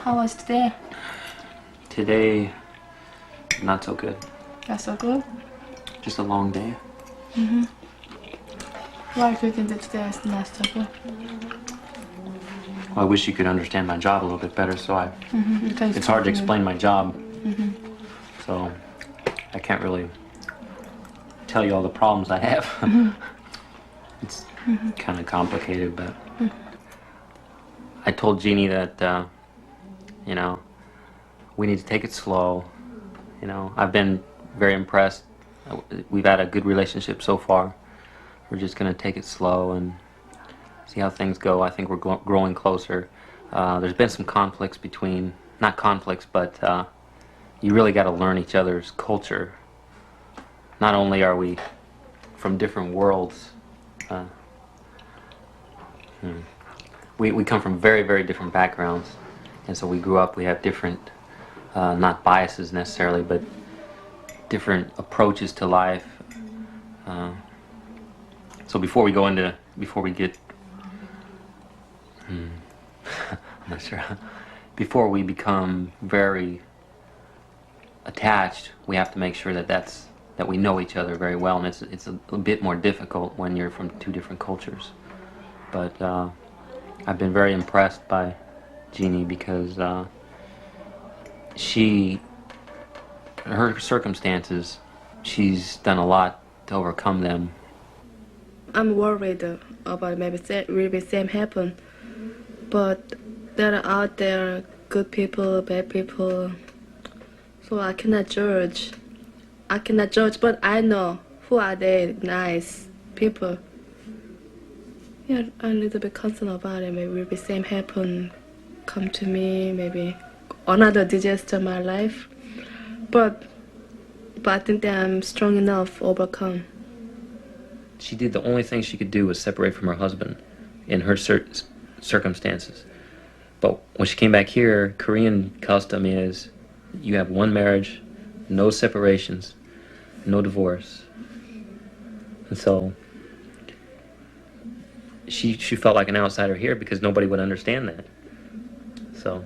How was today? Today, not so good. Not so good? Just a long day. Why do you think that today is not so good? Well, I wish you could understand my job a little bit better, so it's hard to explain my job. So I can't really tell you all the problems I have. It's kind of complicated, but I told Jeannie that, you know, we need to take it slow. You know, I've been very impressed. We've had a good relationship so far. We're just going to take it slow and see how things go. I think we're growing closer. There's been some conflicts between, not conflicts, but you really got to learn each other's culture. Not only are we from different worlds, we come from very, very different backgrounds. And so we grew up, we have different, not biases necessarily, but different approaches to life. So before we get, I'm not sure, before we become very attached, we have to make sure that we know each other very well, and it's a bit more difficult when you're from two different cultures. But I've been very impressed by Jeannie because her circumstances, she's done a lot to overcome them. I'm worried about maybe really same happen, but there are out there good people, bad people, so I cannot judge. But I know who are they nice people. Yeah, I'm a little bit concerned about it. Maybe the same happen, come to me, maybe another disaster in my life. But I think that I'm strong enough to overcome. She did the only thing she could do was separate from her husband in her circumstances. But when she came back here, Korean custom is you have one marriage, no separations, no divorce. And so she felt like an outsider here because nobody would understand that. So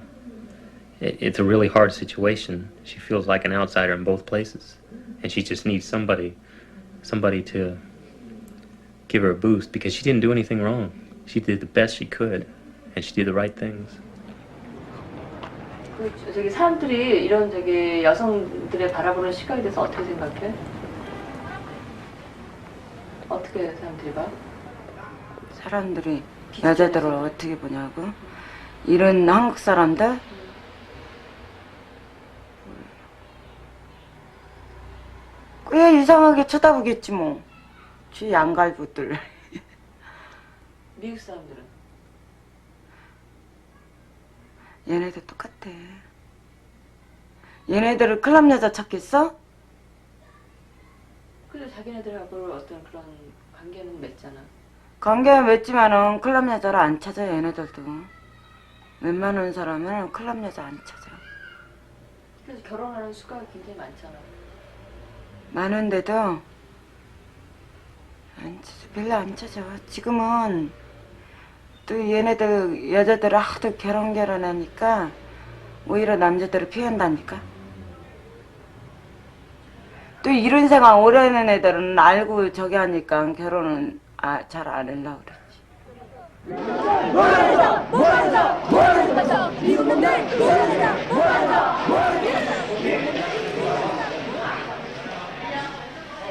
it's a really hard situation. She feels like an outsider in both places. And she just needs somebody to give her a boost because she didn't do anything wrong. She did the best she could and she did the right things. 저기 사람들이 이런 저기 여성들의 바라보는 시각에 대해서 어떻게 생각해? 어떻게 사람들이 봐? 사람들이 여자들을 어떻게 보냐고? 이런 한국 사람들? 꽤 이상하게 쳐다보겠지 뭐. 쥐 양갈부들. 미국 사람들은? 얘네들 똑같아. 얘네들을 클럽 여자 찾겠어? 그래 자기네들하고 어떤 그런 관계는 맺잖아. 관계는 맺지만은 클럽 여자를 안 찾아 얘네들도. 웬만한 사람은 클럽 여자 안 찾아. 그래서 결혼하는 수가 굉장히 많잖아. 많은데도 안 찾아. 별로 안 찾아. 지금은 또 얘네들 여자들을 하도 결혼하니까 오히려 남자들을 피한다니까. 또 이런 생각 오래 하는 애들은 알고 저기 하니까 결혼은 잘 안 하려고 그러지.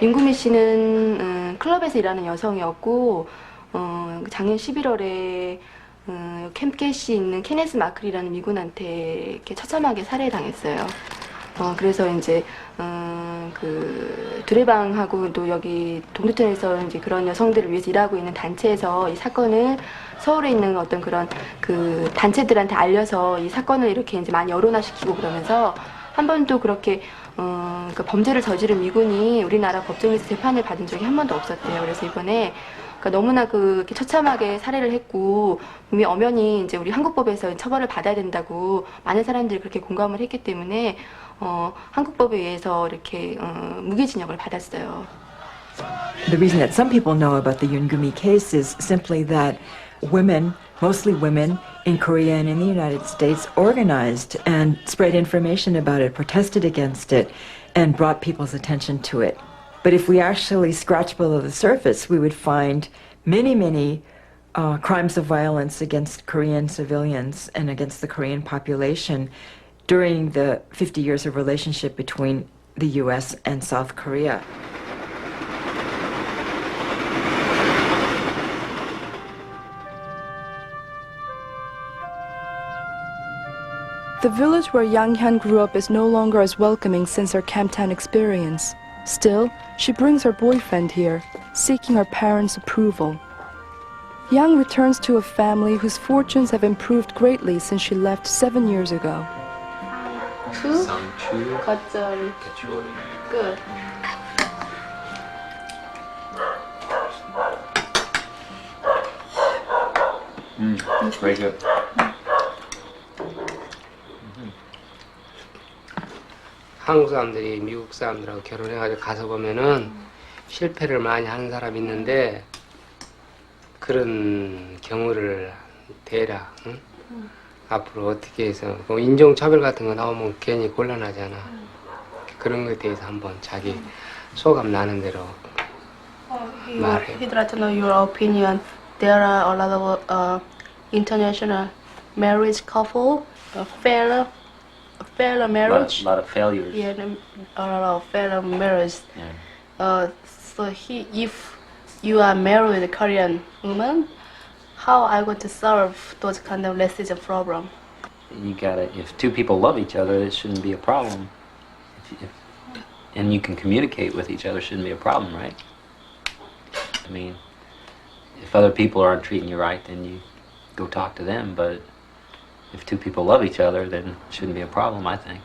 윤구미 씨는 클럽에서 일하는 여성이었고 작년 11월에 캠캐시 있는 케네스 마클이라는 미군한테 이렇게 처참하게 살해당했어요. 그래서 이제 그 두레방하고 또 여기 동두천에서 이제 그런 여성들을 위해서 일하고 있는 단체에서 이 사건을 서울에 있는 어떤 그런 그 단체들한테 알려서 이 사건을 이렇게 이제 많이 여론화시키고 그러면서 한 번도 그렇게 그 범죄를 저지른 미군이 우리나라 법정에서 재판을 받은 적이 한 번도 없었대요. 그래서 이번에 그러니까 너무나 그렇게 처참하게 살해를 했고 분명히 엄연히 이제 우리 한국법에서 처벌을 받아야 된다고 많은 사람들이 그렇게 공감을 했기 때문에 한국법에 의해서 이렇게 무기징역을 받았어요. The reason that some people know about the Yoon-Gumi case is simply that women, mostly women, in Korea and in the United States organized and spread information about it, protested against it, and brought people's attention to it. But if we actually scratch below the surface, we would find many, many crimes of violence against Korean civilians and against the Korean population during the 50 years of relationship between the U.S. and South Korea. The village where Yang Hyun grew up is no longer as welcoming since her Camptown experience. Still, she brings her boyfriend here, seeking her parents' approval. Yang returns to a family whose fortunes have improved greatly since she left 7 years ago. 상추, 겉절이 개추. 끝. Very good. 한국 사람들이 미국 사람들하고 결혼해가지고 가서 보면은 실패를 많이 하는 사람이 있는데 그런 경우를 대라. 응? 앞으로 어떻게 해서 뭐 인종차별 같은 거 나오면 괜히 곤란하잖아. 그런 거에 대해서 한번 자기 소감 나는 대로 말해. He'd like to know your opinion. There are a lot of international marriage couple, failure marriage. A lot of failures. Yeah, a lot of failure marriage. Yeah. So if you are married with a Korean woman, how are you going to solve those kind of racism problem? You gotta, if two people love each other, it shouldn't be a problem. And you can communicate with each other, shouldn't be a problem, right? I mean, if other people aren't treating you right, then you go talk to them, but if two people love each other, then it shouldn't be a problem, I think.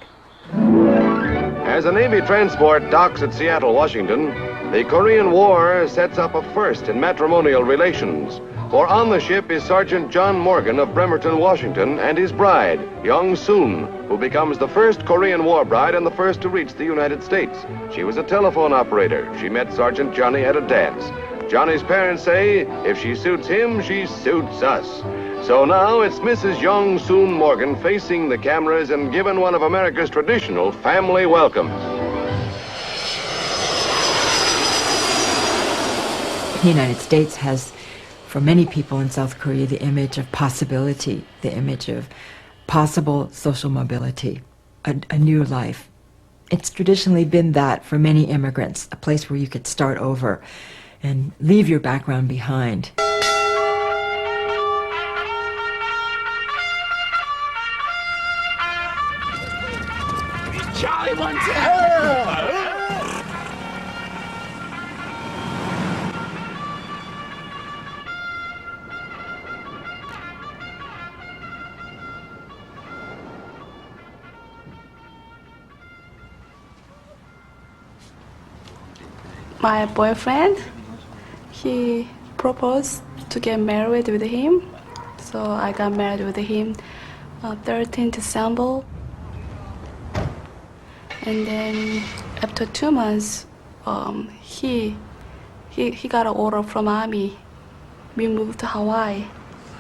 As a Navy transport docks at Seattle, Washington, the Korean War sets up a first in matrimonial relations. For on the ship is Sergeant John Morgan of Bremerton, Washington, and his bride, Young Soon, who becomes the first Korean War bride and the first to reach the United States. She was a telephone operator. She met Sergeant Johnny at a dance. Johnny's parents say, if she suits him, she suits us. So now it's Mrs. Young Soon Morgan facing the cameras and given one of America's traditional family welcomes. The United States has, for many people in South Korea, the image of possibility, the image of possible social mobility, a new life. It's traditionally been that for many immigrants, a place where you could start over and leave your background behind. Charlie wants My boyfriend, he proposed to get married with him, so I got married with him 13 December. And then after 2 months, he got an order from Army. We moved to Hawaii.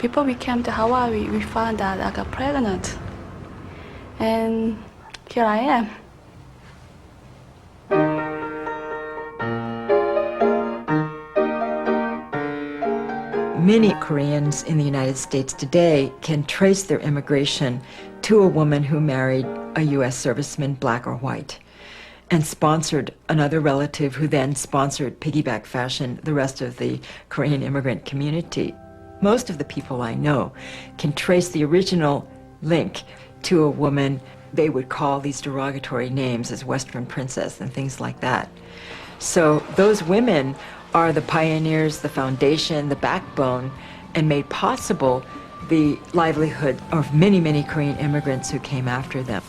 Before we came to Hawaii, we found out I got pregnant. And here I am. Many Koreans in the United States today can trace their immigration to a woman who married a U.S. serviceman, black or white, and sponsored another relative who then sponsored piggyback fashion the rest of the Korean immigrant community. Most of the people I know can trace the original link to a woman they would call these derogatory names as Western princess and things like that. So those women are the pioneers, the foundation, the backbone, and made possible the livelihood of many, many Korean immigrants who came after them.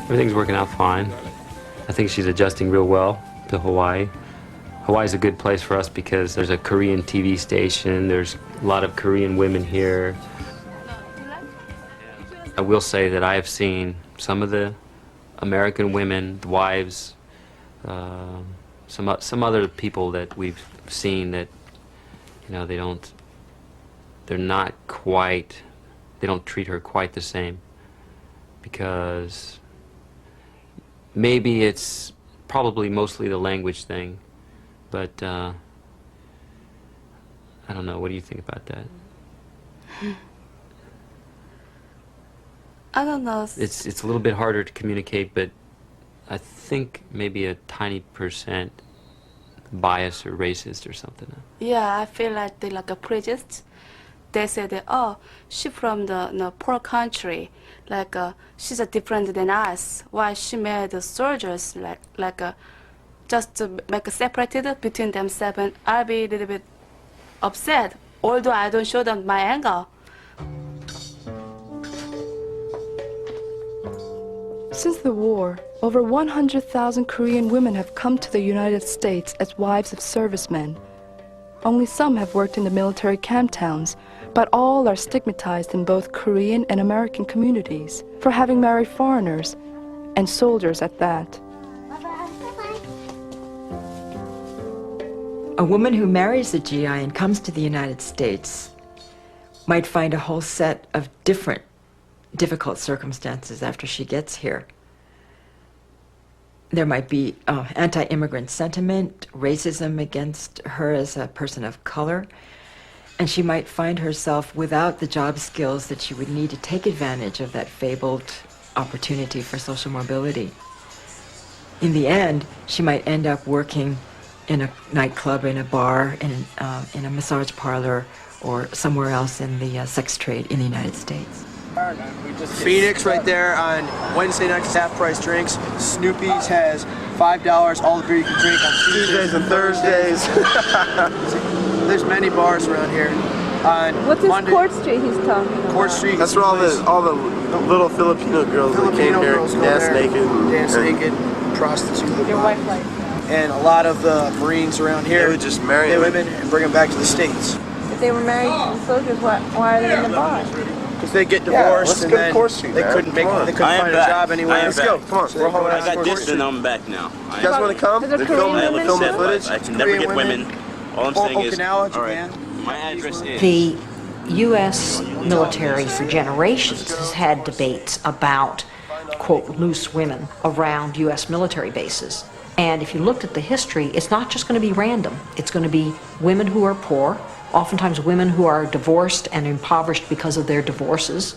Everything's working out fine. I think she's adjusting real well to Hawaii. Hawaii's a good place for us because there's a Korean TV station, there's a lot of Korean women here. I will say that I have seen some of the American women, the wives, some other people that we've seen that, you know, they're not quite, they don't treat her quite the same, because maybe it's probably mostly the language thing, but I don't know. What do you think about that? I don't know. It's a little bit harder to communicate, but I think maybe a tiny % bias or racist or something. Yeah, I feel like they like a prejudice. They say that, oh, she's from the poor country, like she's different than us. Why she married the soldiers, just to make a separated between themselves, and I'll be a little bit upset, although I don't show them my anger. Since the war, over 100,000 Korean women have come to the United States as wives of servicemen. Only some have worked in the military camp towns, but all are stigmatized in both Korean and American communities for having married foreigners, and soldiers at that. A woman who marries a GI and comes to the United States might find a whole set of difficult circumstances after she gets here. There might be anti-immigrant sentiment, racism against her as a person of color, and she might find herself without the job skills that she would need to take advantage of that fabled opportunity for social mobility. In the end, she might end up working in a nightclub, in a bar, in a massage parlor, or somewhere else in the sex trade in the United States. Phoenix right there on Wednesday nights is half-price drinks. Snoopy's has $5 all the beer you can drink on Tuesdays and Thursdays. There's many bars around here. On What's this Monday, Court Street he's talking about? Court Street. That's where all the little Filipino girls that came here, dance naked, prostitute. Your wife like. And a lot of the Marines around here, They would just marry the them. women and bring them back to the States. If they were married to the soldiers, why are they in the bar? Because they get divorced let's and go to then Court Street, they man. couldn't Come on. find a job anywhere. Let's go. Come on. We're hauling I ass got Court this, Street. I'm back now. You guys want to come? Does the They Korean film women the have- footage. I can never Korean get women. All I'm saying is, Okinawa, all right, Japan. my address is. The U.S. military for generations has had debates about, quote, loose women around U.S. military bases. And if you looked at the history, it's not just going to be random. It's going to be women who are poor, oftentimes women who are divorced and impoverished because of their divorces,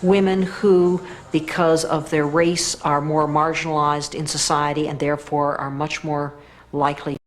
women who, because of their race, are more marginalized in society and therefore are much more likely